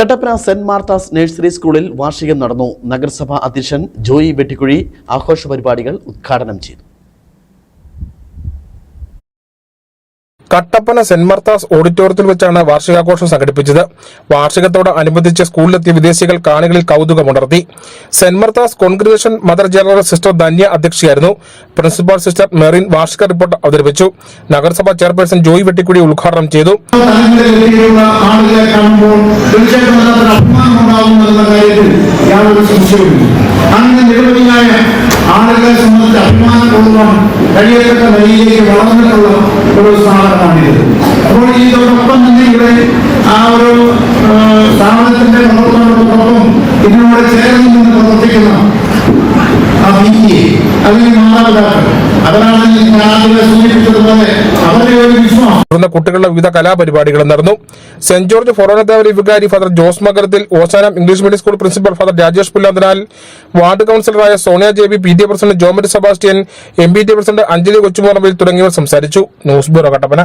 Kattappana saint Martha's nursery സ്കൂളിൽ വാർഷികം നടന്നു. നഗരസഭാ അധ്യക്ഷൻ ജോയി വെട്ടിക്കുഴി ആഘോഷ പരിപാടികൾ ഉദ്ഘാടനം ചെയ്തു. കട്ടപ്പന സെന്റ് മാർത്താസ് ഓഡിറ്റോറിയത്തിൽ വെച്ചാണ് വാർഷികാഘോഷം സംഘടിപ്പിച്ചത്. വാർഷികത്തോടനുബന്ധിച്ച് സ്കൂളിലെത്തിയ വിദേശികൾ കാണികളിൽ കൗതുകമുണർത്തി. Saint Martha's congregation mother general sister Dhanya അധ്യക്ഷയായിരുന്നു. പ്രിൻസിപ്പൽ സിസ്റ്റർ മെറിൻ വാർഷിക റിപ്പോർട്ട് അവതരിപ്പിച്ചു. നഗരസഭാ ചെയർപേഴ്സൺ ജോയി വെട്ടിക്കുഴി ഉദ്ഘാടനം ചെയ്തു. അങ്ങനെ നിരവധിയായ ആളുകളെ സംബന്ധിച്ച് അഭിമാനപൂർവ്വം കഴിയത്തക്ക നിലയിലേക്ക് വളർന്നിട്ടുള്ള ഒരു സ്ഥാപനമാണിത്. അപ്പോൾ ഇതോടൊപ്പം തന്നെ ഇവിടെ ആ ഒരു സ്ഥാപനത്തിന്റെ പ്രവർത്തനത്തോടൊപ്പം ഇതിനോട് ചേർന്ന് നിന്ന് പ്രവർത്തിക്കുന്ന അല്ലെങ്കിൽ മാതാപിതാക്കൾ, അവരാണ് ഞാൻ സൂചിപ്പിച്ചതുപോലെ അവരുടെ ഒരു വിശ്വാസം. കുട്ടികളുടെ വിവിധ കലാപരിപാടികൾ നടന്നു. സെന്റ് ജോർജ് ഫൊറോനദേവരി വികാരി ഫാദർ ജോസ് മകരത്തിൽ, Oshanam English medium school principal father Rajesh Pullanthanal, ward കൌൺസിലറായ Sonia Jebi, PTA president Jomet Sebastian, MPTA president Anjali Kochumorampil തുടങ്ങിയവർ സംസാരിച്ചു. News bureau Kattappana.